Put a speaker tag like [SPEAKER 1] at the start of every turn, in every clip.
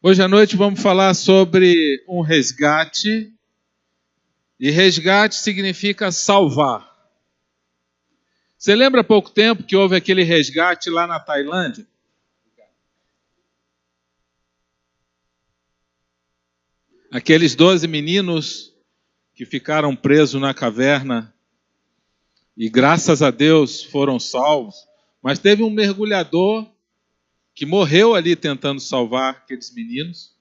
[SPEAKER 1] Hoje à noite vamos falar sobre um resgate, e resgate significa salvar. Você lembra há pouco tempo que houve aquele resgate lá na Tailândia? Aqueles 12 meninos que ficaram presos na caverna e graças a Deus foram salvos, mas teve um mergulhador que morreu ali tentando salvar aqueles meninos.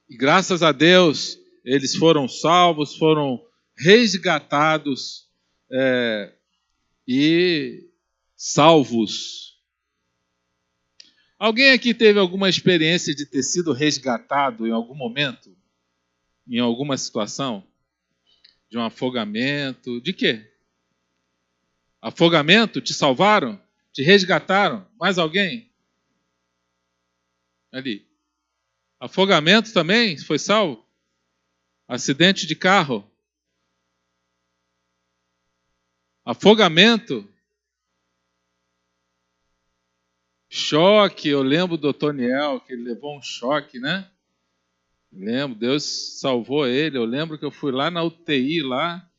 [SPEAKER 1] E graças a Deus eles foram salvos, foram resgatados e salvos. Alguém aqui teve alguma experiência de ter sido resgatado em algum momento? Em alguma situação? De um afogamento? De quê? Afogamento? Te salvaram? Te resgataram? Mais alguém? Ali. Afogamento também? Foi salvo? Acidente de carro? Afogamento? Choque, eu lembro do Otoniel, que ele levou um choque, né? Lembro, Deus salvou ele. Eu lembro que eu fui lá na UTI, lá,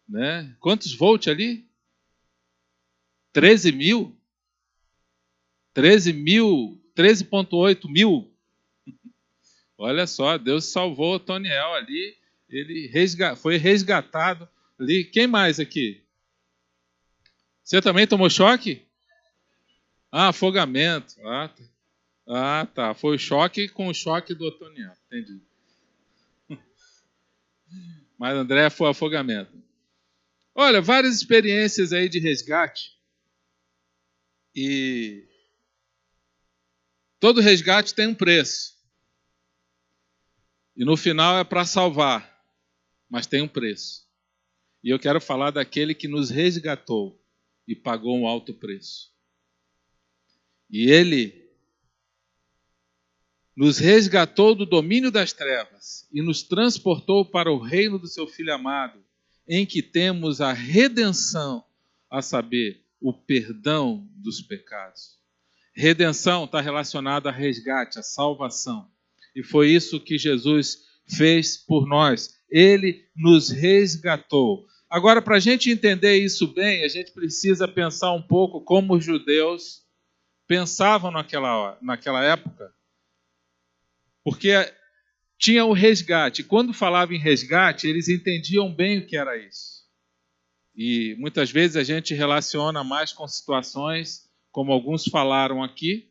[SPEAKER 1] né? Quantos volts ali? 13 mil? 13 mil, 13,8 mil. Olha só, Deus salvou o Otoniel ali. Ele foi resgatado ali. Quem mais aqui? Você também tomou choque? Afogamento. Tá. Foi o choque com o choque do Otoniel. Entendi. Mas André foi afogamento. Olha, várias experiências aí de resgate. E todo resgate tem um preço. E no final é para salvar, mas tem um preço. E eu quero falar daquele que nos resgatou e pagou um alto preço. E ele nos resgatou do domínio das trevas e nos transportou para o reino do seu Filho amado, em que temos a redenção, a saber, o perdão dos pecados. Redenção está relacionada a resgate, a salvação. E foi isso que Jesus fez por nós. Ele nos resgatou. Agora, para a gente entender isso bem, a gente precisa pensar um pouco como os judeus pensavam naquela época. Porque tinha o resgate. Quando falava em resgate, eles entendiam bem o que era isso. E muitas vezes a gente relaciona mais com situações, como alguns falaram aqui.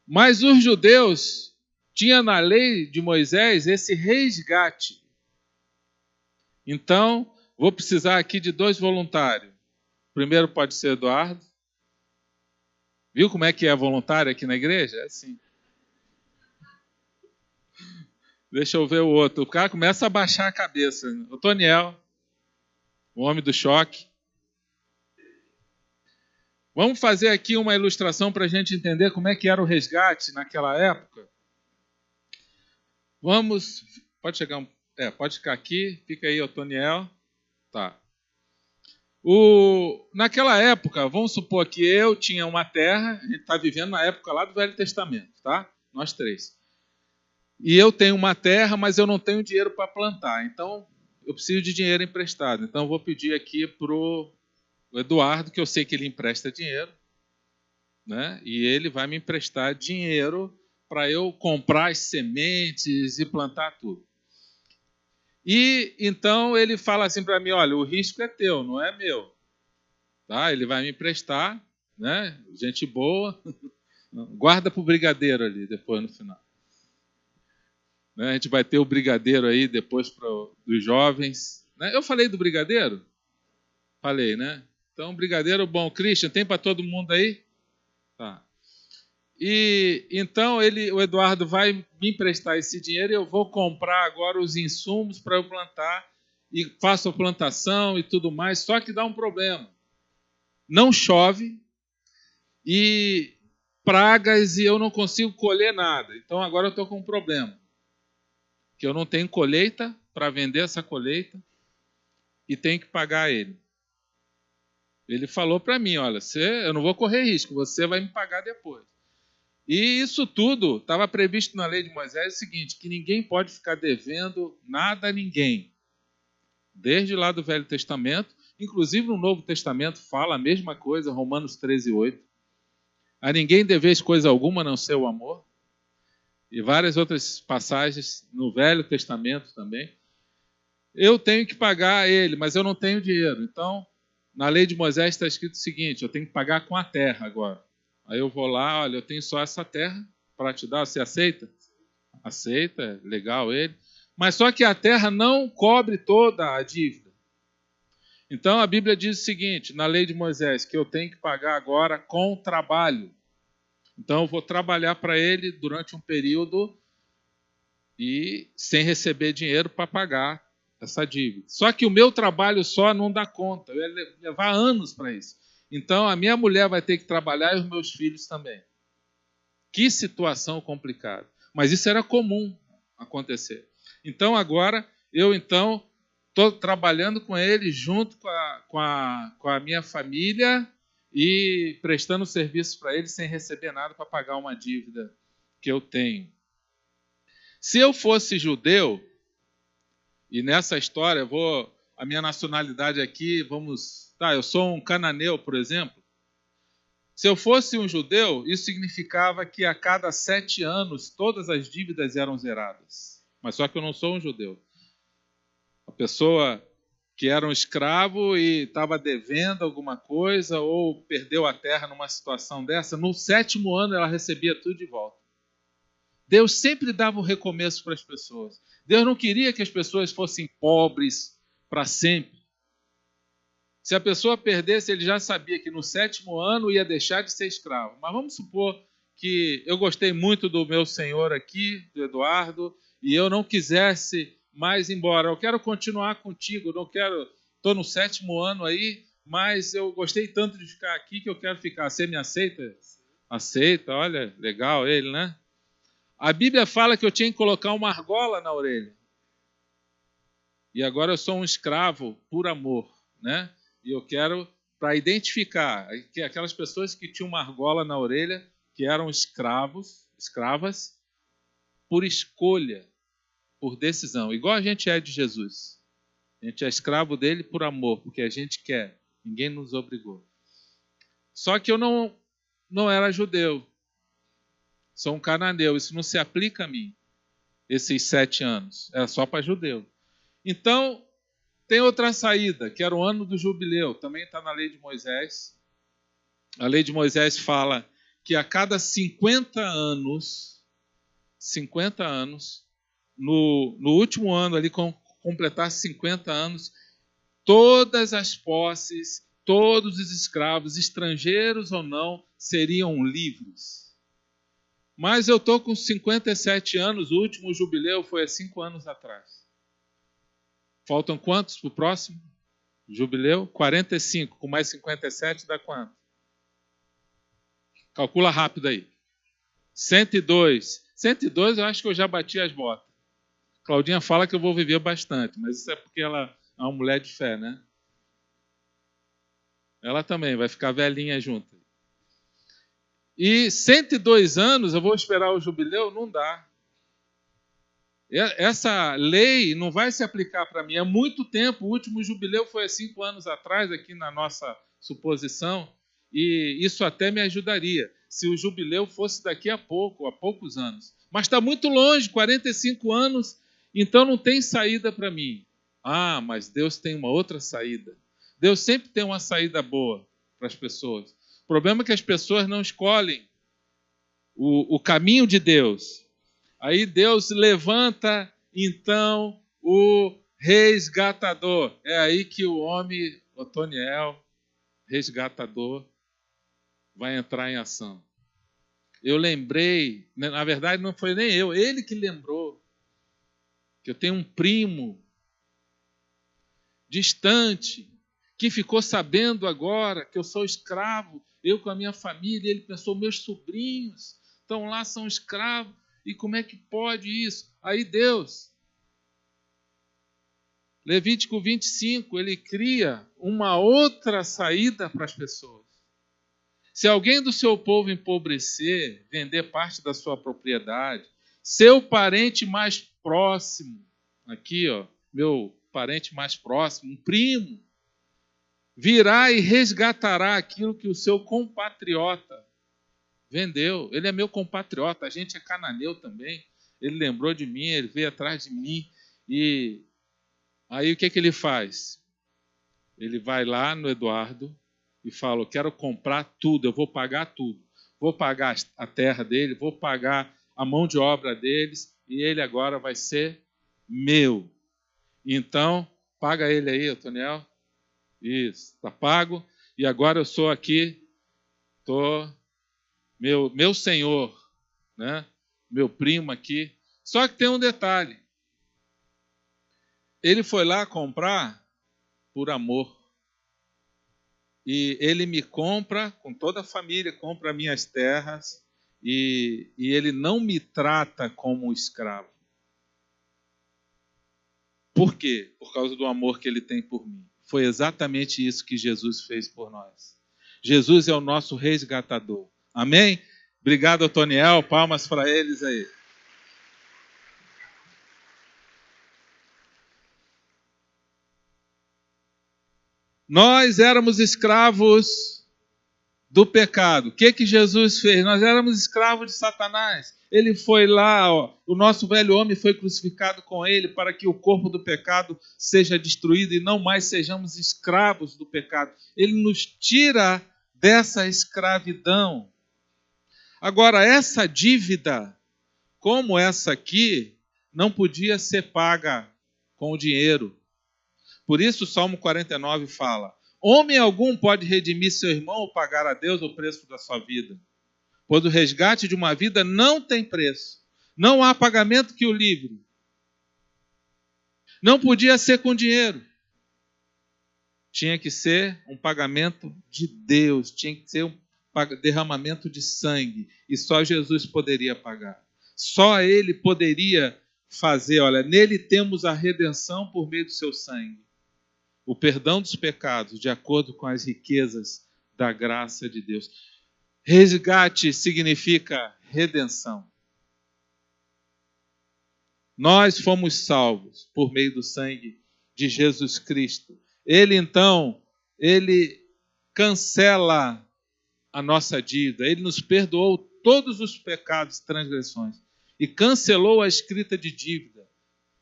[SPEAKER 1] Mas os judeus tinham na lei de Moisés esse resgate. Então, vou precisar aqui de 2 voluntários. O primeiro pode ser Eduardo. Viu como é que é voluntário aqui na igreja? É assim. Deixa eu ver o outro. O cara começa a baixar a cabeça. O Toniel, o homem do choque. Vamos fazer aqui uma ilustração para a gente entender como é que era o resgate naquela época. Vamos. Pode chegar. Pode ficar aqui. Fica aí, Otoniel. Tá. Naquela época, vamos supor que eu tinha uma terra. A gente está vivendo na época lá do Velho Testamento, tá? Nós 3. E eu tenho uma terra, mas eu não tenho dinheiro para plantar. Então, eu preciso de dinheiro emprestado. Então, eu vou pedir aqui para o Eduardo, que eu sei que ele empresta dinheiro, né? E ele vai me emprestar dinheiro para eu comprar as sementes e plantar tudo. E então ele fala assim para mim, olha, o risco é teu, não é meu. Tá? Ele vai me emprestar, né? Gente boa. Guarda para o brigadeiro ali, depois no final. Né? A gente vai ter o brigadeiro aí depois para os jovens. Né? Eu falei do brigadeiro? Falei, né? Então, brigadeiro bom. Christian, tem para todo mundo aí? Tá. E então o Eduardo vai me emprestar esse dinheiro e eu vou comprar agora os insumos para eu plantar e faço a plantação e tudo mais, só que dá um problema. Não chove e pragas e eu não consigo colher nada. Então agora eu estou com um problema. Que eu não tenho colheita para vender essa colheita e tenho que pagar ele. Ele falou para mim, olha, eu não vou correr risco, você vai me pagar depois. E isso tudo estava previsto na lei de Moisés, é o seguinte, que ninguém pode ficar devendo nada a ninguém. Desde lá do Velho Testamento, inclusive no Novo Testamento fala a mesma coisa, Romanos 13:8. A ninguém deveis coisa alguma, a não ser o amor. E várias outras passagens no Velho Testamento também. Eu tenho que pagar a ele, mas eu não tenho dinheiro. Então, na lei de Moisés está escrito o seguinte, eu tenho que pagar com a terra agora. Aí eu vou lá, olha, eu tenho só essa terra para te dar, você aceita? Aceita, legal ele. Mas só que a terra não cobre toda a dívida. Então a Bíblia diz o seguinte, na lei de Moisés, que eu tenho que pagar agora com trabalho. Então eu vou trabalhar para ele durante um período e sem receber dinheiro para pagar essa dívida. Só que o meu trabalho só não dá conta, eu ia levar anos para isso. Então a minha mulher vai ter que trabalhar e os meus filhos também. Que situação complicada. Mas isso era comum acontecer. Então agora eu estou trabalhando com ele junto com a minha família e prestando serviço para ele sem receber nada para pagar uma dívida que eu tenho. Se eu fosse judeu, e nessa história, a minha nacionalidade aqui, eu sou um cananeu, por exemplo. Se eu fosse um judeu, isso significava que a cada 7 anos todas as dívidas eram zeradas. Mas só que eu não sou um judeu. A pessoa que era um escravo e estava devendo alguma coisa ou perdeu a terra numa situação dessa, no 7º ano ela recebia tudo de volta. Deus sempre dava um recomeço para as pessoas. Deus não queria que as pessoas fossem pobres para sempre. Se a pessoa perdesse, ele já sabia que no 7º ano ia deixar de ser escravo. Mas vamos supor que eu gostei muito do meu senhor aqui, do Eduardo, e eu não quisesse mais ir embora. Eu quero continuar contigo, estou no 7º ano aí, mas eu gostei tanto de ficar aqui que eu quero ficar. Você me aceita? Aceita, olha, legal ele, né? A Bíblia fala que eu tinha que colocar uma argola na orelha. E agora eu sou um escravo por amor, né? E eu quero, para identificar, que aquelas pessoas que tinham uma argola na orelha, que eram escravas, por escolha, por decisão. Igual a gente é de Jesus. A gente é escravo dele por amor, porque a gente quer. Ninguém nos obrigou. Só que eu não era judeu. Sou um cananeu. Isso não se aplica a mim, esses 7 anos. Era só para judeu. Então, tem outra saída, que era o ano do jubileu. Também está na lei de Moisés. A lei de Moisés fala que a cada 50 anos, no último ano, ali, completar 50 anos, todas as posses, todos os escravos, estrangeiros ou não, seriam livres. Mas eu estou com 57 anos, o último jubileu foi há 5 anos atrás. Faltam quantos para o próximo jubileu? 45, com mais 57 dá quanto? Calcula rápido aí. 102. 102 eu acho que eu já bati as botas. Claudinha fala que eu vou viver bastante, mas isso é porque ela é uma mulher de fé, né? Ela também vai ficar velhinha junto. E 102 anos eu vou esperar o jubileu? Não dá. Essa lei não vai se aplicar para mim. Há muito tempo, o último jubileu foi há 5 anos atrás, aqui na nossa suposição, e isso até me ajudaria, se o jubileu fosse daqui a pouco, há poucos anos. Mas está muito longe, 45 anos, então não tem saída para mim. Ah, mas Deus tem uma outra saída. Deus sempre tem uma saída boa para as pessoas. O problema é que as pessoas não escolhem o caminho de Deus. Aí Deus levanta, então, o resgatador. É aí que o homem, Otoniel, resgatador, vai entrar em ação. Eu lembrei, na verdade não foi nem eu, ele que lembrou, que eu tenho um primo distante, que ficou sabendo agora que eu sou escravo, eu com a minha família, ele pensou, meus sobrinhos estão lá, são escravos, e como é que pode isso? Aí Deus, Levítico 25, ele cria uma outra saída para as pessoas. Se alguém do seu povo empobrecer, vender parte da sua propriedade, seu parente mais próximo, aqui, ó, meu parente mais próximo, um primo, virá e resgatará aquilo que o seu compatriota vendeu. Ele é meu compatriota, a gente é cananeu também. Ele lembrou de mim, ele veio atrás de mim. E aí o que ele faz? Ele vai lá no Eduardo e fala: eu quero comprar tudo, eu vou pagar tudo. Vou pagar a terra dele, vou pagar a mão de obra deles, e ele agora vai ser meu. Então, paga ele aí, Otoniel. Isso, está pago. E agora eu sou aqui, meu senhor, né? Meu primo aqui. Só que tem um detalhe. Ele foi lá comprar por amor. E ele me compra, com toda a família, compra minhas terras, e ele não me trata como um escravo. Por quê? Por causa do amor que ele tem por mim. Foi exatamente isso que Jesus fez por nós. Jesus é o nosso resgatador. Amém? Obrigado, Otoniel. Palmas para eles aí. Nós éramos escravos do pecado. O que Jesus fez? Nós éramos escravos de Satanás. Ele foi lá, ó, o nosso velho homem foi crucificado com ele para que o corpo do pecado seja destruído e não mais sejamos escravos do pecado. Ele nos tira dessa escravidão. Agora, essa dívida, como essa aqui, não podia ser paga com o dinheiro. Por isso o Salmo 49 fala: homem algum pode redimir seu irmão ou pagar a Deus o preço da sua vida. Pois o resgate de uma vida não tem preço. Não há pagamento que o livre. Não podia ser com dinheiro. Tinha que ser um pagamento de Deus. Tinha que ser um derramamento de sangue. E só Jesus poderia pagar. Só Ele poderia fazer. Olha, nele temos a redenção por meio do seu sangue. O perdão dos pecados, de acordo com as riquezas da graça de Deus. Resgate significa redenção. Nós fomos salvos por meio do sangue de Jesus Cristo. Ele, então, ele cancela a nossa dívida. Ele nos perdoou todos os pecados e transgressões e cancelou a escrita de dívida.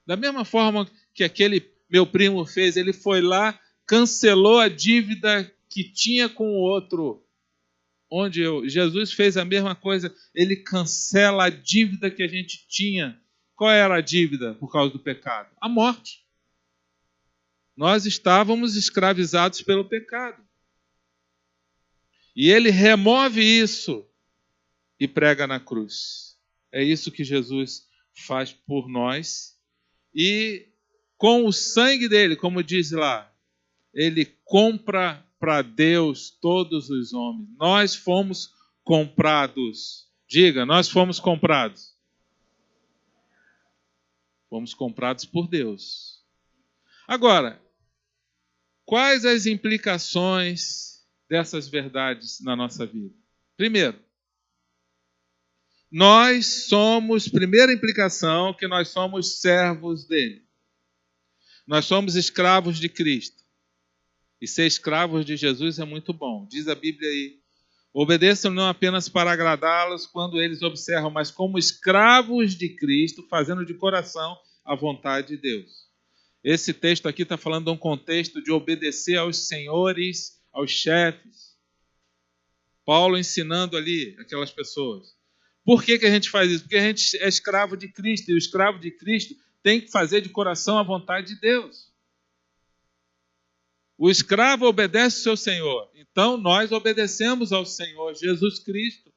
[SPEAKER 1] Da mesma forma que aquele meu primo fez, ele foi lá, cancelou a dívida que tinha com o outro. Jesus fez a mesma coisa, ele cancela a dívida que a gente tinha. Qual era a dívida por causa do pecado? A morte. Nós estávamos escravizados pelo pecado. E ele remove isso e prega na cruz. É isso que Jesus faz por nós. E com o sangue dele, como diz lá, ele compra para Deus todos os homens. Nós fomos comprados. Diga, nós fomos comprados. Fomos comprados por Deus. Agora, quais as implicações dessas verdades na nossa vida? Primeiro, primeira implicação, que nós somos servos dele. Nós somos escravos de Cristo. E ser escravos de Jesus é muito bom. Diz a Bíblia aí: obedeçam não apenas para agradá-los quando eles observam, mas como escravos de Cristo, fazendo de coração a vontade de Deus. Esse texto aqui está falando de um contexto de obedecer aos senhores, aos chefes. Paulo ensinando ali aquelas pessoas. Por que a gente faz isso? Porque a gente é escravo de Cristo, e o escravo de Cristo tem que fazer de coração a vontade de Deus. O escravo obedece ao seu senhor. Então, nós obedecemos ao Senhor Jesus Cristo.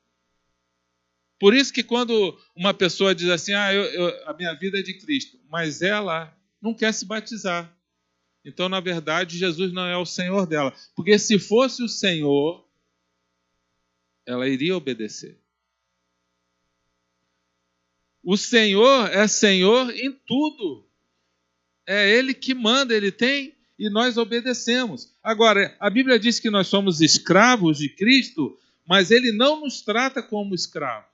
[SPEAKER 1] Por isso que quando uma pessoa diz assim, a minha vida é de Cristo, mas ela não quer se batizar. Então, na verdade, Jesus não é o Senhor dela. Porque se fosse o Senhor, ela iria obedecer. O Senhor é Senhor em tudo. É Ele que manda, Ele tem, e nós obedecemos. Agora, a Bíblia diz que nós somos escravos de Cristo, mas Ele não nos trata como escravo.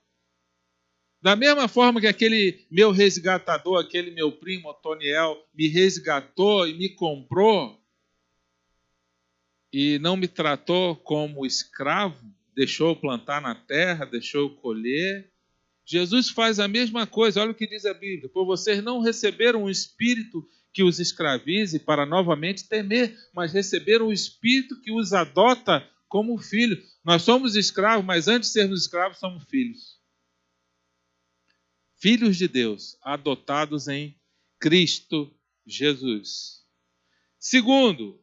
[SPEAKER 1] Da mesma forma que aquele meu resgatador, aquele meu primo, Otoniel, me resgatou e me comprou e não me tratou como escravo, deixou eu plantar na terra, deixou eu colher. Jesus faz a mesma coisa, olha o que diz a Bíblia. Por vocês não receberam um espírito que os escravize para novamente temer, mas receberam um espírito que os adota como filho. Nós somos escravos, mas antes de sermos escravos, somos filhos. Filhos de Deus, adotados em Cristo Jesus. Segundo,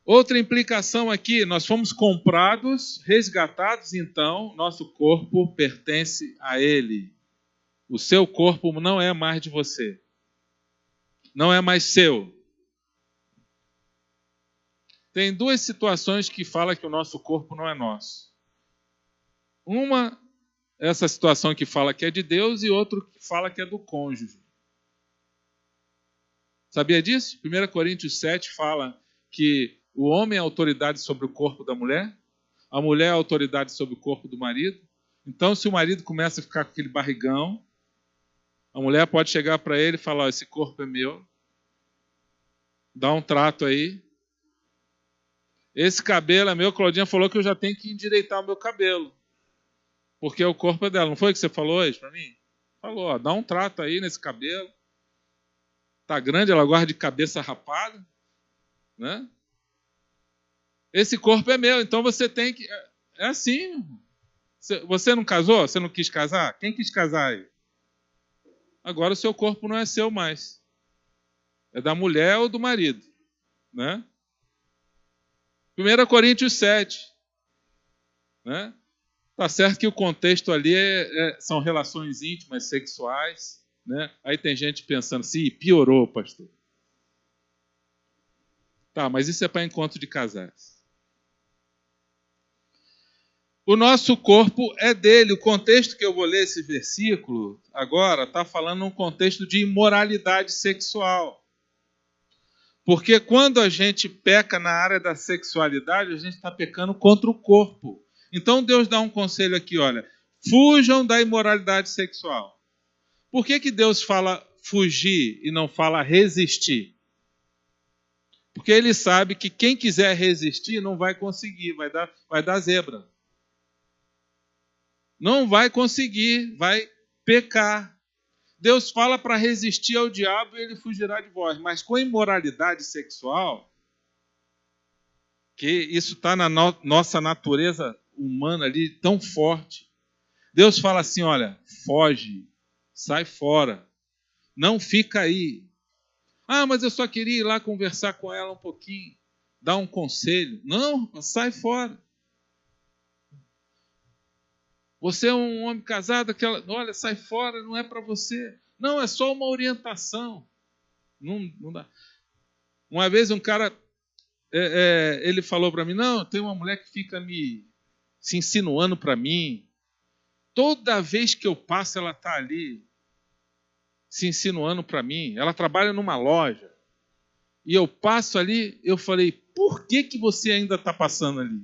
[SPEAKER 1] outra implicação aqui, nós fomos comprados, resgatados, então nosso corpo pertence a Ele. O seu corpo não é mais de você. Não é mais seu. Tem duas situações que falam que o nosso corpo não é nosso. Uma, essa situação que fala que é de Deus, e outra que fala que é do cônjuge. Sabia disso? 1 Coríntios 7 fala que o homem é autoridade sobre o corpo da mulher, a mulher é autoridade sobre o corpo do marido. Então, se o marido começa a ficar com aquele barrigão, a mulher pode chegar para ele e falar: esse corpo é meu, dá um trato aí. Esse cabelo é meu, Claudinha falou que eu já tenho que endireitar o meu cabelo, porque o corpo é dela. Não foi o que você falou hoje para mim? Falou, ó, dá um trato aí nesse cabelo. Tá grande, ela gosta de cabeça rapada, né? Esse corpo é meu, então você tem que... É assim. Você não casou? Você não quis casar? Quem quis casar aí? Agora o seu corpo não é seu mais. É da mulher ou do marido, né? 1 Coríntios 7. Né? Tá certo que o contexto ali são relações íntimas, sexuais, né? Aí tem gente pensando assim, piorou, pastor. Tá, mas isso é para encontro de casais. O nosso corpo é dele. O contexto que eu vou ler esse versículo agora está falando num contexto de imoralidade sexual. Porque quando a gente peca na área da sexualidade, a gente está pecando contra o corpo. Então Deus dá um conselho aqui, olha, fujam da imoralidade sexual. Por que Deus fala fugir e não fala resistir? Porque Ele sabe que quem quiser resistir não vai conseguir, vai dar zebra. Não vai conseguir, vai pecar. Deus fala para resistir ao diabo e ele fugirá de vós. Mas com a imoralidade sexual, que isso está na nossa natureza humana ali tão forte, Deus fala assim, olha, foge, sai fora, não fica aí. Ah, mas eu só queria ir lá conversar com ela um pouquinho, dar um conselho. Não, sai fora. Você é um homem casado, olha, sai fora, não é para você. Não, é só uma orientação. Não dá. Uma vez um cara, ele falou para mim, não, tem uma mulher que fica se insinuando para mim. Toda vez que eu passo, ela está ali, se insinuando para mim. Ela trabalha numa loja. E eu passo ali, eu falei, por que você ainda está passando ali?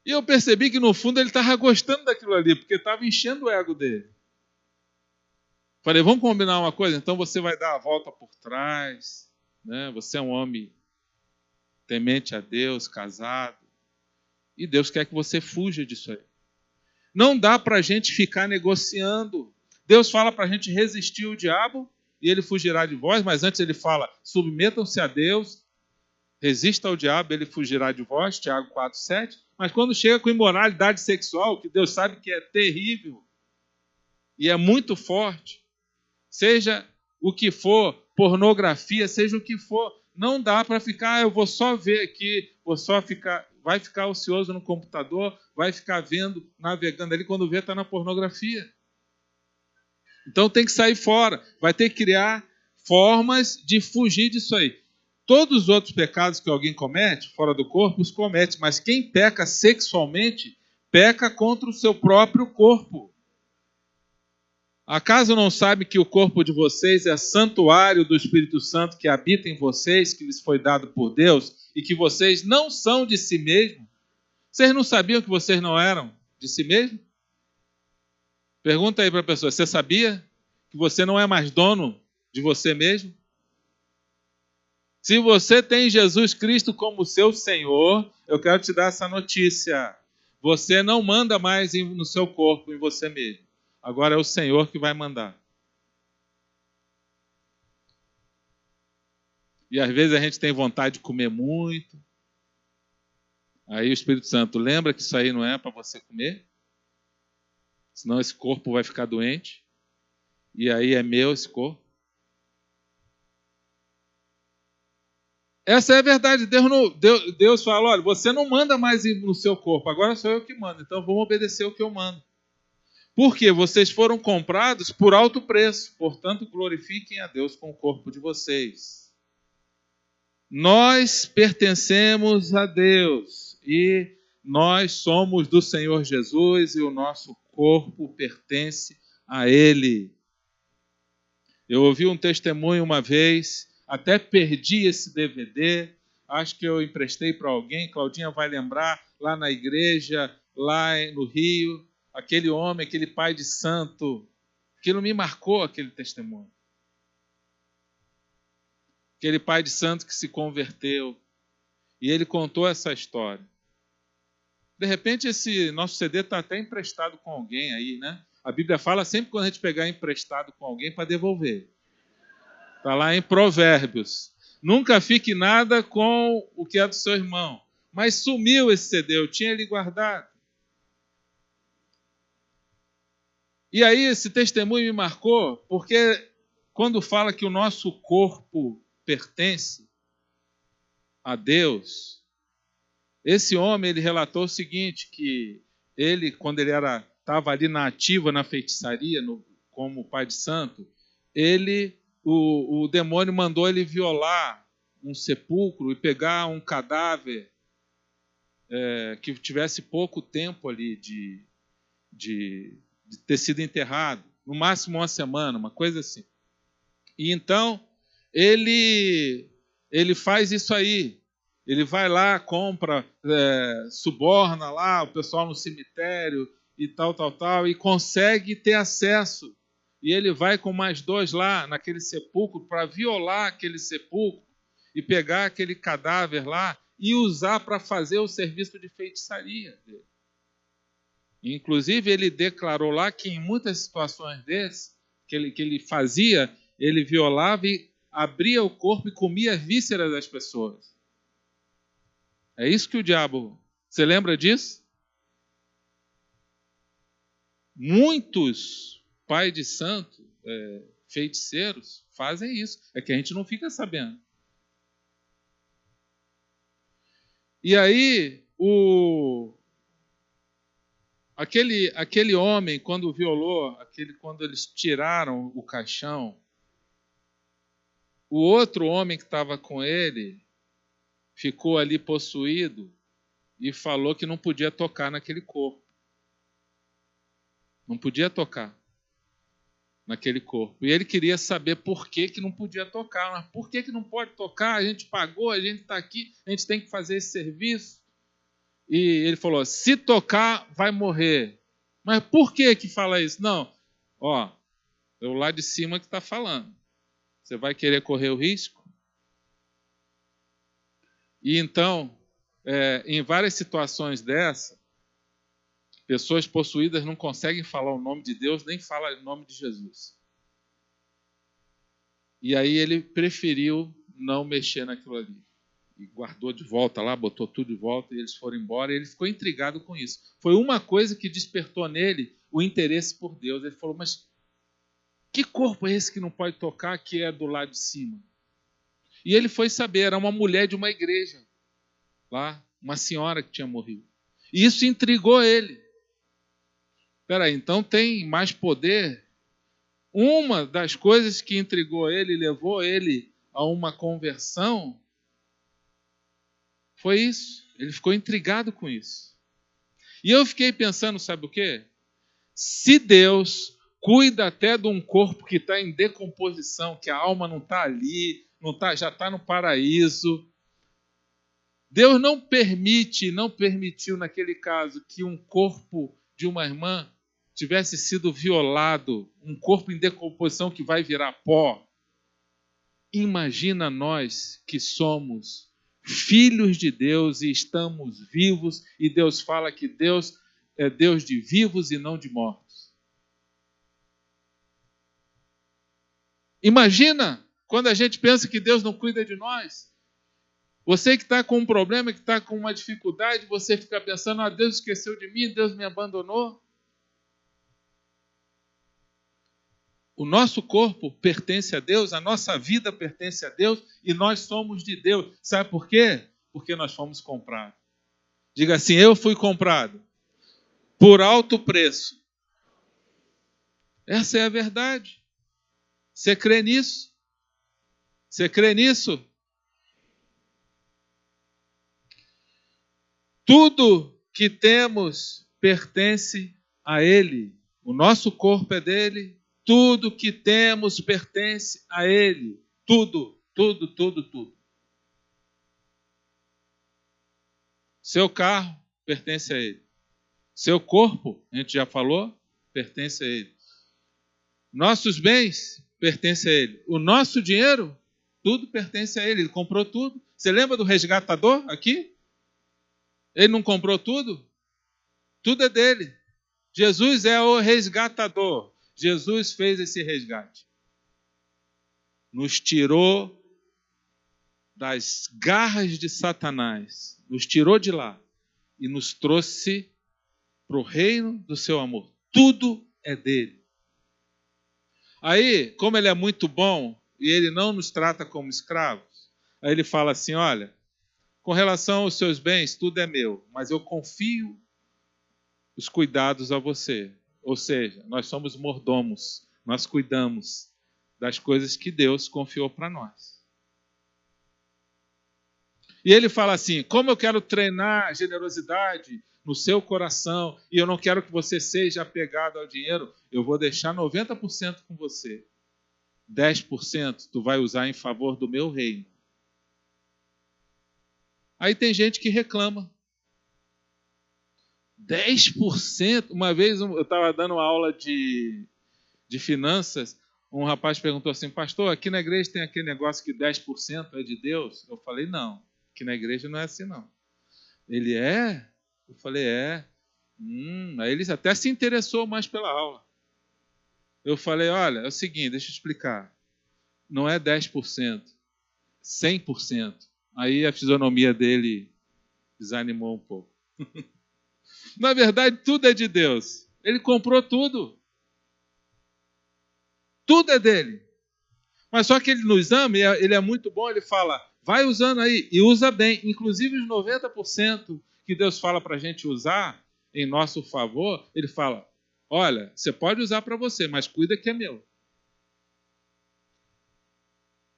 [SPEAKER 1] E eu percebi que, no fundo, ele estava gostando daquilo ali, porque estava enchendo o ego dele. Falei, vamos combinar uma coisa? Então você vai dar a volta por trás, né? Você é um homem temente a Deus, casado, e Deus quer que você fuja disso aí. Não dá para a gente ficar negociando. Deus fala para a gente resistir ao diabo, e ele fugirá de vós, mas antes ele fala, submetam-se a Deus, resista ao diabo, ele fugirá de vós, Tiago 4,7. Mas quando chega com imoralidade sexual, que Deus sabe que é terrível e é muito forte, seja o que for, pornografia, seja o que for, não dá para ficar, eu vou só ver aqui, vai ficar ocioso no computador, vai ficar vendo, navegando ali, quando vê está na pornografia. Então tem que sair fora, vai ter que criar formas de fugir disso aí. Todos os outros pecados que alguém comete, fora do corpo, os comete. Mas quem peca sexualmente, peca contra o seu próprio corpo. Acaso não sabe que o corpo de vocês é santuário do Espírito Santo que habita em vocês, que lhes foi dado por Deus, e que vocês não são de si mesmos? Vocês não sabiam que vocês não eram de si mesmos? Pergunta aí para a pessoa, você sabia que você não é mais dono de você mesmo? Se você tem Jesus Cristo como seu Senhor, eu quero te dar essa notícia. Você não manda mais no seu corpo, em você mesmo. Agora é o Senhor que vai mandar. E às vezes a gente tem vontade de comer muito. Aí o Espírito Santo, lembra que isso aí não é para você comer? Senão esse corpo vai ficar doente. E aí é meu esse corpo. Essa é a verdade. Deus fala, olha, você não manda mais no seu corpo, agora sou eu que mando. Então vamos obedecer o que eu mando. Porque vocês foram comprados por alto preço, portanto glorifiquem a Deus com o corpo de vocês. Nós pertencemos a Deus e nós somos do Senhor Jesus e o nosso corpo pertence a Ele. Eu ouvi um testemunho uma vez, até perdi esse DVD, acho que eu emprestei para alguém, Claudinha vai lembrar, lá na igreja, lá no Rio, aquele homem, aquele pai de santo, aquilo me marcou, aquele testemunho. Aquele pai de santo que se converteu, e ele contou essa história. De repente, esse nosso CD está até emprestado com alguém aí, né? A Bíblia fala sempre quando a gente pegar emprestado com alguém para devolver. Está lá em Provérbios. Nunca fique nada com o que é do seu irmão. Mas sumiu esse CD, eu tinha ele guardado. E aí esse testemunho me marcou, porque quando fala que o nosso corpo pertence a Deus, esse homem ele relatou o seguinte, que ele, quando ele estava ali na ativa, na feitiçaria, como pai de santo, o demônio mandou ele violar um sepulcro e pegar um cadáver que tivesse pouco tempo ali de ter sido enterrado, no máximo uma semana, uma coisa assim. E então, ele faz isso aí. Ele vai lá, compra, suborna lá o pessoal no cemitério e tal, e consegue ter acesso. E ele vai com mais 2 lá naquele sepulcro para violar aquele sepulcro e pegar aquele cadáver lá e usar para fazer o serviço de feitiçaria dele. Inclusive, ele declarou lá que em muitas situações dessas, que ele fazia, ele violava e abria o corpo e comia as vísceras das pessoas. É isso que o diabo... Você lembra disso? Muitos pais de santo, feiticeiros, fazem isso. É que a gente não fica sabendo. E aí, aquele homem, quando violou, quando eles tiraram o caixão, o outro homem que estava com ele ficou ali possuído e falou que não podia tocar naquele corpo. Não podia tocar naquele corpo. E ele queria saber por que não podia tocar. Mas por que não pode tocar? A gente pagou, a gente está aqui, a gente tem que fazer esse serviço. E ele falou, se tocar, vai morrer. Mas por que fala isso? Não, é o lá de cima que está falando. Você vai querer correr o risco? E então, em várias situações dessa, pessoas possuídas não conseguem falar o nome de Deus, nem falam o nome de Jesus. E aí ele preferiu não mexer naquilo ali. E guardou de volta lá, botou tudo de volta, e eles foram embora, e ele ficou intrigado com isso. Foi uma coisa que despertou nele o interesse por Deus. Ele falou, mas que corpo é esse que não pode tocar, que é do lado de cima? E ele foi saber, era uma mulher de uma igreja, lá, uma senhora que tinha morrido. E isso intrigou ele. Espera aí, então tem mais poder? Uma das coisas que intrigou ele, levou ele a uma conversão, foi isso. Ele ficou intrigado com isso. E eu fiquei pensando, sabe o quê? Se Deus cuida até de um corpo que está em decomposição, que a alma não está ali, já está no paraíso. Deus não permitiu naquele caso que um corpo de uma irmã tivesse sido violado, um corpo em decomposição que vai virar pó. Imagina nós que somos filhos de Deus e estamos vivos, e Deus fala que Deus é Deus de vivos e não de mortos. Imagina quando a gente pensa que Deus não cuida de nós. Você que está com um problema, que está com uma dificuldade, você fica pensando, Deus esqueceu de mim, Deus me abandonou. O nosso corpo pertence a Deus, a nossa vida pertence a Deus e nós somos de Deus. Sabe por quê? Porque nós fomos comprados. Diga assim, eu fui comprado por alto preço. Essa é a verdade. Você crê nisso? Você crê nisso? Tudo que temos pertence a Ele. O nosso corpo é dele. Tudo que temos pertence a Ele. Tudo, tudo, tudo, tudo. Seu carro pertence a Ele. Seu corpo, a gente já falou, pertence a Ele. Nossos bens pertencem a Ele. O nosso dinheiro, tudo pertence a Ele. Ele comprou tudo. Você lembra do resgatador aqui? Ele não comprou tudo? Tudo é dele. Jesus é o resgatador. Jesus fez esse resgate. Nos tirou das garras de Satanás. Nos tirou de lá. E nos trouxe para o reino do seu amor. Tudo é dele. Aí, como ele é muito bom e ele não nos trata como escravos, aí ele fala assim, olha, com relação aos seus bens, tudo é meu, mas eu confio os cuidados a você. Ou seja, nós somos mordomos, nós cuidamos das coisas que Deus confiou para nós. E ele fala assim, como eu quero treinar a generosidade no seu coração e eu não quero que você seja apegado ao dinheiro, eu vou deixar 90% com você. 10% tu vai usar em favor do meu reino. Aí tem gente que reclama. 10%? Uma vez eu estava dando uma aula de finanças, um rapaz perguntou assim, pastor, aqui na igreja tem aquele negócio que 10% é de Deus? Eu falei, não, aqui na igreja não é assim não. Ele é? Eu falei, é. Aí ele até se interessou mais pela aula. Eu falei, olha, é o seguinte, deixa eu explicar. Não é 10%, 100%. Aí a fisionomia dele desanimou um pouco. Na verdade, tudo é de Deus. Ele comprou tudo. Tudo é dele. Mas só que ele nos ama, e ele é muito bom, ele fala, vai usando aí, e usa bem. Inclusive os 90% que Deus fala para a gente usar em nosso favor, ele fala, olha, você pode usar para você, mas cuida que é meu.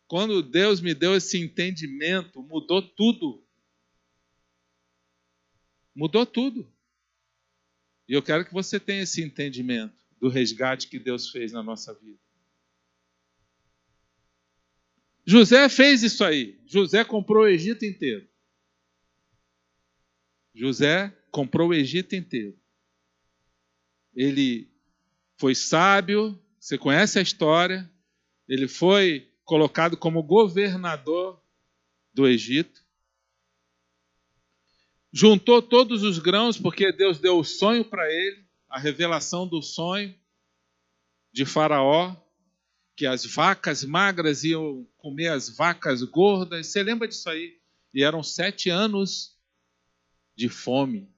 [SPEAKER 1] Quando Deus me deu esse entendimento, mudou tudo. Mudou tudo. E eu quero que você tenha esse entendimento do resgate que Deus fez na nossa vida. José fez isso aí. José comprou o Egito inteiro. José comprou o Egito inteiro. Ele foi sábio, você conhece a história. Ele foi colocado como governador do Egito. Juntou todos os grãos, porque Deus deu o sonho para ele, a revelação do sonho de Faraó, que as vacas magras iam comer as vacas gordas. Você lembra disso aí? E eram 7 anos de fome.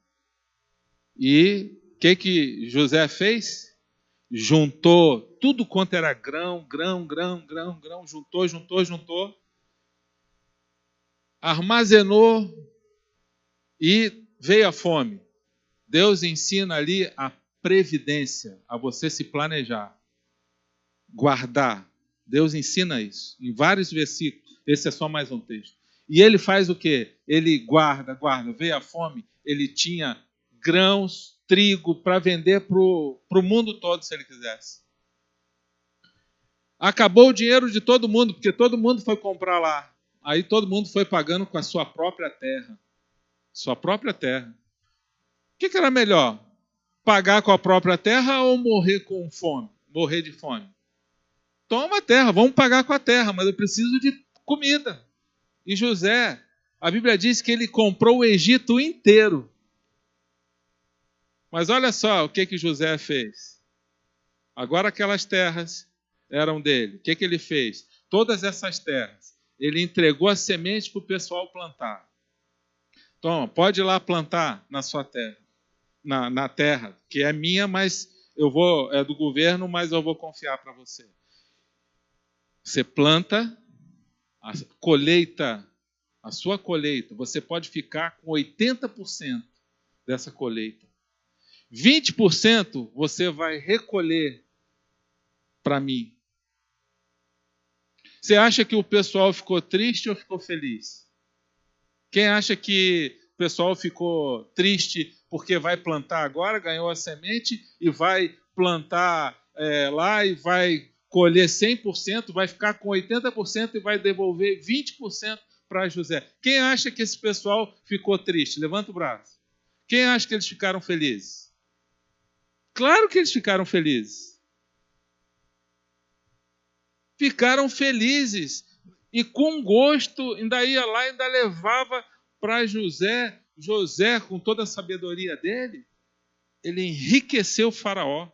[SPEAKER 1] E o que José fez? Juntou tudo quanto era grão, juntou. Armazenou e veio a fome. Deus ensina ali a previdência, a você se planejar, guardar. Deus ensina isso em vários versículos. Esse é só mais um texto. E ele faz o quê? Ele guarda. Veio a fome, ele tinha grãos, trigo para vender para o mundo todo, se ele quisesse. Acabou o dinheiro de todo mundo, porque todo mundo foi comprar lá. Aí todo mundo foi pagando com a sua própria terra. Sua própria terra. O que era melhor? Pagar com a própria terra ou morrer com fome? Morrer de fome? Toma a terra, vamos pagar com a terra, mas eu preciso de comida. E José, a Bíblia diz que ele comprou o Egito inteiro. Mas olha só o que José fez. Agora aquelas terras eram dele. O que ele fez? Todas essas terras, ele entregou a semente para o pessoal plantar. Toma, pode ir lá plantar na sua terra, na terra, que é minha, mas é do governo, mas eu vou confiar para você. Você planta, a colheita, a sua colheita, você pode ficar com 80% dessa colheita. 20% você vai recolher para mim. Você acha que o pessoal ficou triste ou ficou feliz? Quem acha que o pessoal ficou triste porque vai plantar agora, ganhou a semente e vai plantar lá e vai colher 100%, vai ficar com 80% e vai devolver 20% para José? Quem acha que esse pessoal ficou triste? Levanta o braço. Quem acha que eles ficaram felizes? Claro que eles ficaram felizes. Ficaram felizes. E com gosto, ainda ia lá e ainda levava para José. José, com toda a sabedoria dele, ele enriqueceu o faraó.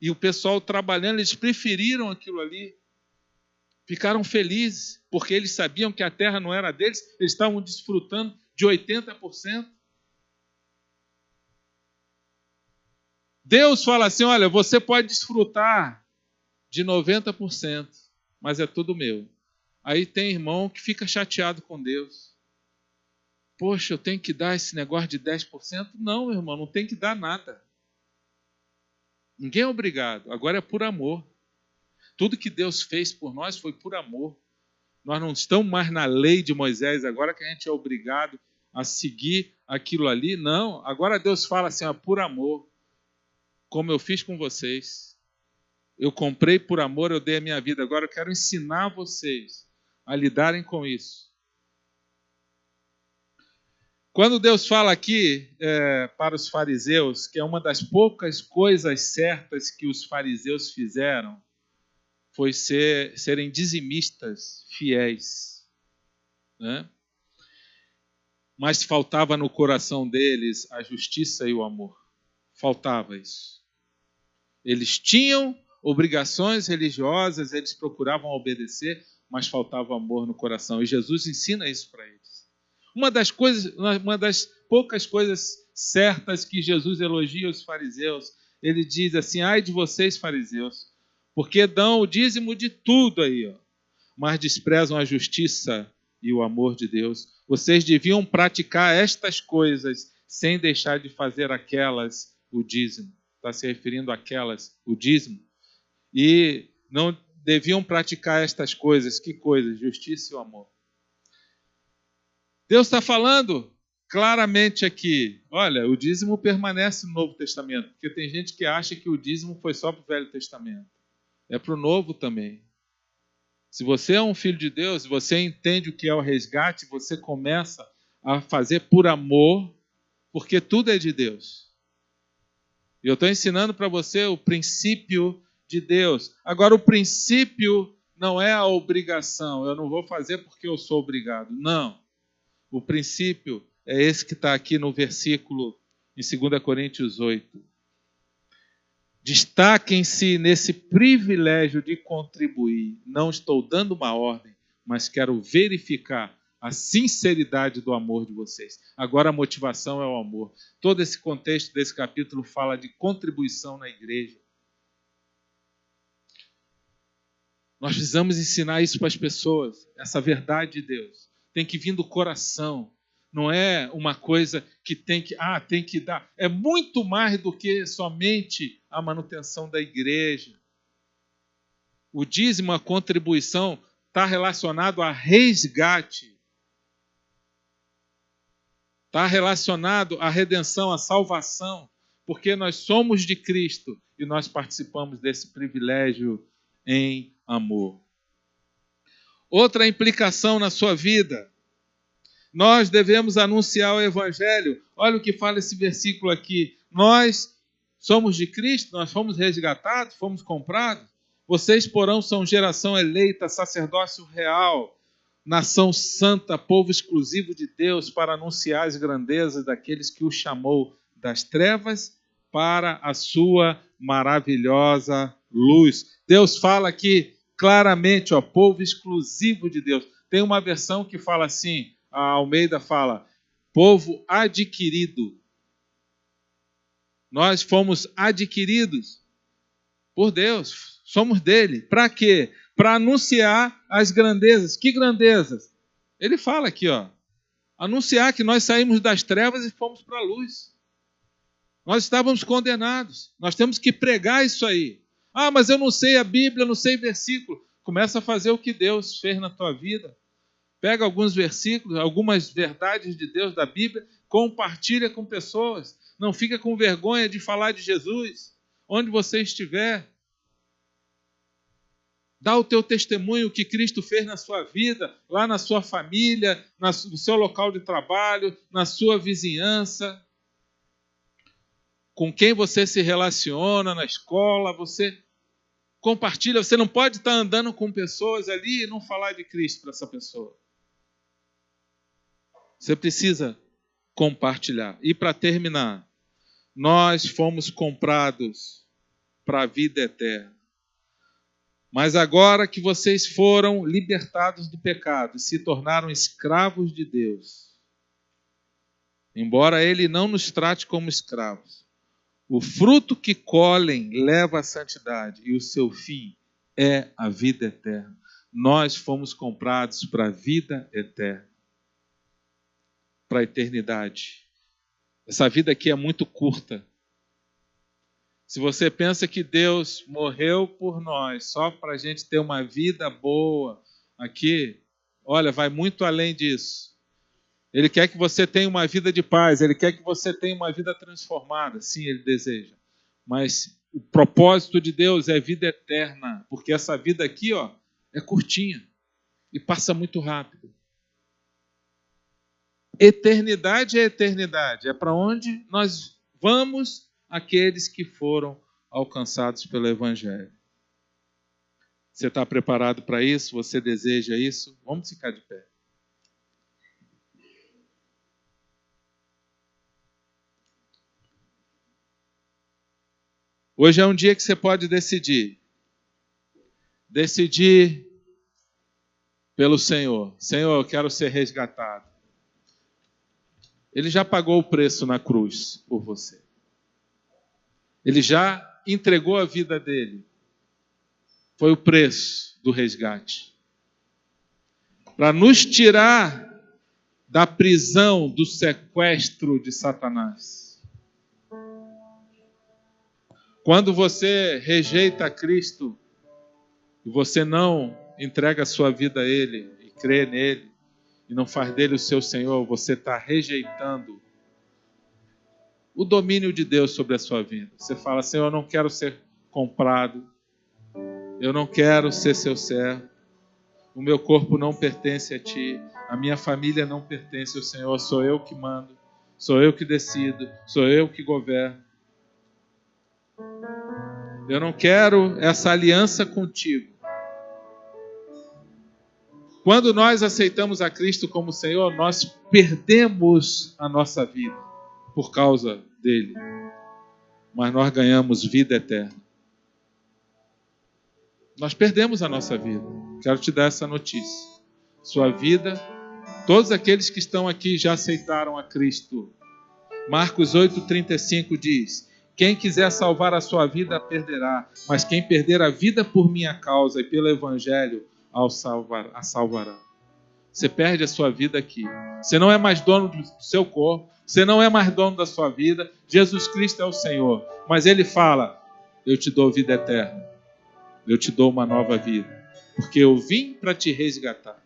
[SPEAKER 1] E o pessoal trabalhando, eles preferiram aquilo ali. Ficaram felizes, porque eles sabiam que a terra não era deles, eles estavam desfrutando de 80%. Deus fala assim, olha, você pode desfrutar de 90%, mas é tudo meu. Aí tem irmão que fica chateado com Deus. Poxa, eu tenho que dar esse negócio de 10%? Não, irmão, não tem que dar nada. Ninguém é obrigado, agora é por amor. Tudo que Deus fez por nós foi por amor. Nós não estamos mais na lei de Moisés, agora que a gente é obrigado a seguir aquilo ali. Não, agora Deus fala assim, por amor, como eu fiz com vocês. Eu comprei por amor, eu dei a minha vida. Agora eu quero ensinar vocês a lidarem com isso. Quando Deus fala aqui para os fariseus, que é uma das poucas coisas certas que os fariseus fizeram, foi serem dizimistas fiéis, né? Mas faltava no coração deles a justiça e o amor. Faltava isso. Eles tinham obrigações religiosas, eles procuravam obedecer, mas faltava amor no coração. E Jesus ensina isso para eles. Uma das poucas coisas certas que Jesus elogia os fariseus, ele diz assim, ai de vocês fariseus, porque dão o dízimo de tudo aí, mas desprezam a justiça e o amor de Deus. Vocês deviam praticar estas coisas sem deixar de fazer aquelas, o dízimo. Está se referindo àquelas, o dízimo. E não deviam praticar estas coisas. Que coisas? Justiça e o amor. Deus está falando claramente aqui. Olha, o dízimo permanece no Novo Testamento. Porque tem gente que acha que o dízimo foi só para o Velho Testamento. É para o Novo também. Se você é um filho de Deus, você entende o que é o resgate, você começa a fazer por amor, porque tudo é de Deus. E eu estou ensinando para você o princípio de Deus. Agora, o princípio não é a obrigação. Eu não vou fazer porque eu sou obrigado. Não. O princípio é esse que está aqui no versículo em 2 Coríntios 8. Destaquem-se nesse privilégio de contribuir. Não estou dando uma ordem, mas quero verificar a sinceridade do amor de vocês. Agora a motivação é o amor. Todo esse contexto desse capítulo fala de contribuição na igreja. Nós precisamos ensinar isso para as pessoas, essa verdade de Deus. Tem que vir do coração. Não é uma coisa que tem que dar. É muito mais do que somente a manutenção da igreja. O dízimo, a contribuição, está relacionado a resgate. Está relacionado à redenção, à salvação. porque nós somos de Cristo e nós participamos desse privilégio em amor. Outra implicação na sua vida: nós devemos anunciar o Evangelho. Olha o que fala esse versículo aqui. Nós somos de Cristo, nós fomos resgatados, fomos comprados. Vocês, porém, são geração eleita, sacerdócio real, nação santa, povo exclusivo de Deus, para anunciar as grandezas daqueles que o chamou das trevas para a sua maravilhosa luz. Deus fala aqui claramente, povo exclusivo de Deus. Tem uma versão que fala assim, a Almeida fala, povo adquirido. Nós fomos adquiridos por Deus, somos dele. Para quê? Para anunciar as grandezas. Que grandezas? Ele fala aqui, anunciar que nós saímos das trevas e fomos para a luz. Nós estávamos condenados. Nós temos que pregar isso aí. Ah, mas eu não sei a Bíblia, não sei versículo. Começa a fazer o que Deus fez na tua vida. Pega alguns versículos, algumas verdades de Deus da Bíblia, compartilha com pessoas. Não fica com vergonha de falar de Jesus, onde você estiver. Dá o teu testemunho, o que Cristo fez na sua vida, lá na sua família, no seu local de trabalho, na sua vizinhança. Com quem você se relaciona na escola, você compartilha. Você não pode estar andando com pessoas ali e não falar de Cristo para essa pessoa. Você precisa compartilhar. E para terminar, nós fomos comprados para a vida eterna. Mas agora que vocês foram libertados do pecado e se tornaram escravos de Deus, embora Ele não nos trate como escravos, o fruto que colhem leva à santidade e o seu fim é a vida eterna. Nós fomos comprados para a vida eterna, para a eternidade. Essa vida aqui é muito curta. Se você pensa que Deus morreu por nós só para a gente ter uma vida boa aqui, olha, vai muito além disso. Ele quer que você tenha uma vida de paz, Ele quer que você tenha uma vida transformada. Sim, Ele deseja. Mas o propósito de Deus é vida eterna, porque essa vida aqui, é curtinha e passa muito rápido. Eternidade é eternidade, é para onde nós vamos aqueles que foram alcançados pelo Evangelho. Você está preparado para isso? Você deseja isso? Vamos ficar de pé. Hoje é um dia que você pode decidir. Decidir pelo Senhor. Senhor, eu quero ser resgatado. Ele já pagou o preço na cruz por você. Ele já entregou a vida dele. Foi o preço do resgate. Para nos tirar da prisão, do sequestro de Satanás. Quando você rejeita Cristo, e você não entrega a sua vida a Ele, e crê nele, e não faz dele o seu Senhor, você está rejeitando o domínio de Deus sobre a sua vida. Você fala, Senhor, eu não quero ser comprado, eu não quero ser seu servo, o meu corpo não pertence a Ti, a minha família não pertence ao Senhor, sou eu que mando, sou eu que decido, sou eu que governo. Eu não quero essa aliança contigo. Quando nós aceitamos a Cristo como Senhor, nós perdemos a nossa vida por causa dele. Mas nós ganhamos vida eterna. Nós perdemos a nossa vida. Quero te dar essa notícia. Sua vida, todos aqueles que estão aqui já aceitaram a Cristo. Marcos 8,35 diz: quem quiser salvar a sua vida, a perderá. Mas quem perder a vida por minha causa e pelo Evangelho, a salvará. Você perde a sua vida aqui. Você não é mais dono do seu corpo. Você não é mais dono da sua vida. Jesus Cristo é o Senhor. Mas Ele fala, eu te dou vida eterna. Eu te dou uma nova vida. Porque eu vim para te resgatar.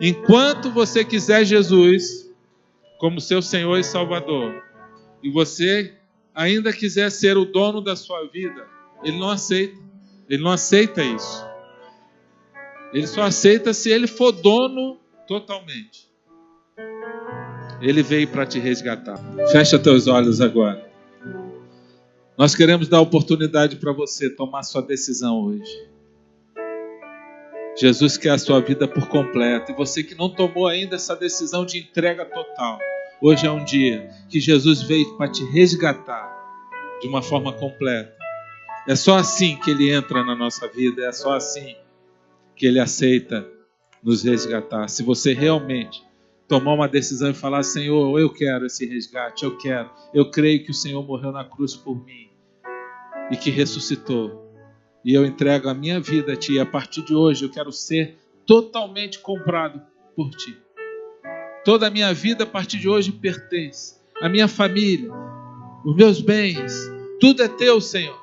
[SPEAKER 1] Enquanto você quiser Jesus como seu Senhor e Salvador, e você ainda quiser ser o dono da sua vida, ele não aceita. Ele não aceita isso. Ele só aceita se ele for dono totalmente. Ele veio para te resgatar. Fecha teus olhos agora. Nós queremos dar oportunidade para você tomar sua decisão hoje. Jesus quer a sua vida por completo. E você que não tomou ainda essa decisão de entrega total, hoje é um dia que Jesus veio para te resgatar de uma forma completa. É só assim que Ele entra na nossa vida. É só assim que Ele aceita nos resgatar. Se você realmente tomar uma decisão e falar: Senhor, eu quero esse resgate, eu creio que o Senhor morreu na cruz por mim e que ressuscitou. E eu entrego a minha vida a Ti. E a partir de hoje eu quero ser totalmente comprado por Ti. Toda a minha vida a partir de hoje pertence. A minha família, os meus bens, tudo é Teu, Senhor.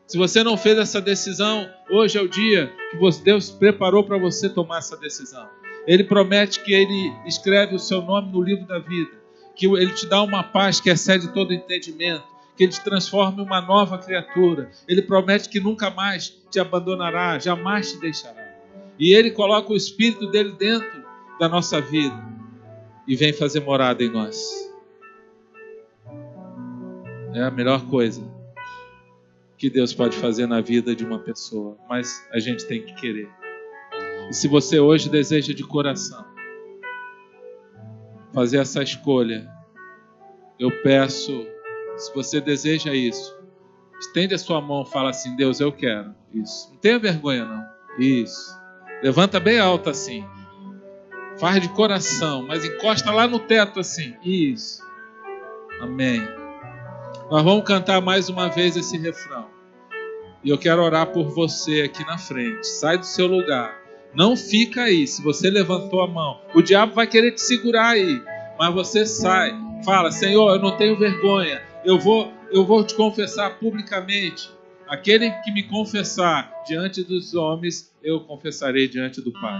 [SPEAKER 1] Se você não fez essa decisão, hoje é o dia que Deus preparou para você tomar essa decisão. Ele promete que Ele escreve o seu nome no livro da vida, que Ele te dá uma paz que excede todo entendimento, que Ele te transforma em uma nova criatura. Ele promete que nunca mais te abandonará, jamais te deixará. E Ele coloca o Espírito dEle dentro da nossa vida e vem fazer morada em nós. É a melhor coisa que Deus pode fazer na vida de uma pessoa, mas a gente tem que querer. E se você hoje deseja de coração fazer essa escolha, eu peço, se você deseja isso, estende a sua mão e fala assim: Deus, eu quero isso. Não tenha vergonha não. Isso. Levanta bem alto assim. Faz de coração, mas encosta lá no teto assim. Isso. Amém. Nós vamos cantar mais uma vez esse refrão. E eu quero orar por você aqui na frente. Sai do seu lugar. Não fica aí. Se você levantou a mão, o diabo vai querer te segurar aí. Mas você sai. Fala: Senhor, eu não tenho vergonha. Eu vou te confessar publicamente. Aquele que me confessar diante dos homens, eu confessarei diante do Pai.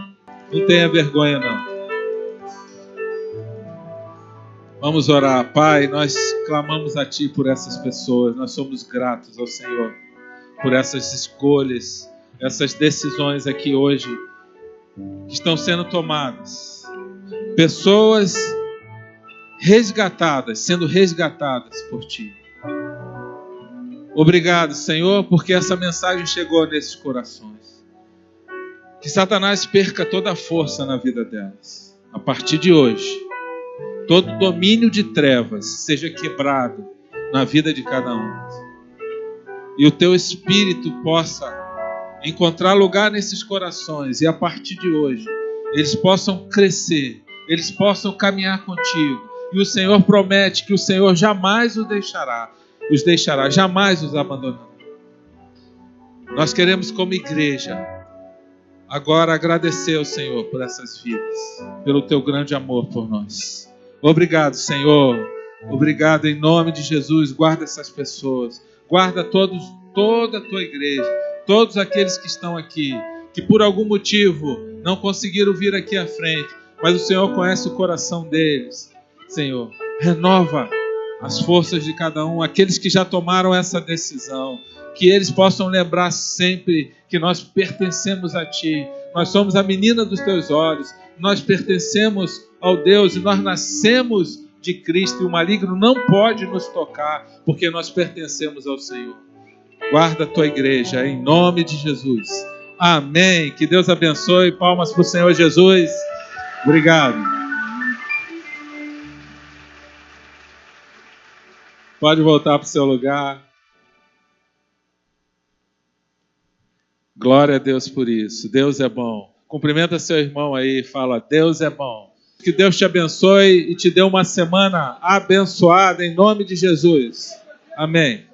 [SPEAKER 1] Não tenha vergonha não. Vamos orar. Pai, nós clamamos a Ti por essas pessoas. Nós somos gratos ao Senhor por essas escolhas, essas decisões aqui hoje que estão sendo tomadas. Pessoas resgatadas, sendo resgatadas por Ti. Obrigado, Senhor, porque essa mensagem chegou nesses corações. Que Satanás perca toda a força na vida delas. A partir de hoje, todo domínio de trevas seja quebrado na vida de cada um. E o Teu Espírito possa encontrar lugar nesses corações. E a partir de hoje, eles possam crescer. Eles possam caminhar contigo. E o Senhor promete que o Senhor jamais os deixará, jamais os abandonará. Nós queremos, como igreja, agora agradecer ao Senhor por essas vidas, pelo Teu grande amor por nós. Obrigado, Senhor. Obrigado em nome de Jesus. Guarda essas pessoas. Guarda toda a Tua igreja. Todos aqueles que estão aqui, que por algum motivo não conseguiram vir aqui à frente, mas o Senhor conhece o coração deles. Senhor, renova as forças de cada um, aqueles que já tomaram essa decisão, que eles possam lembrar sempre que nós pertencemos a Ti, nós somos a menina dos Teus olhos, nós pertencemos ao Deus e nós nascemos de Cristo e o maligno não pode nos tocar, porque nós pertencemos ao Senhor. Guarda a Tua igreja, em nome de Jesus. Amém. Que Deus abençoe. Palmas para o Senhor Jesus. Obrigado. Pode voltar para o seu lugar. Glória a Deus por isso. Deus é bom. Cumprimenta seu irmão aí e fala: Deus é bom. Que Deus te abençoe e te dê uma semana abençoada em nome de Jesus. Amém.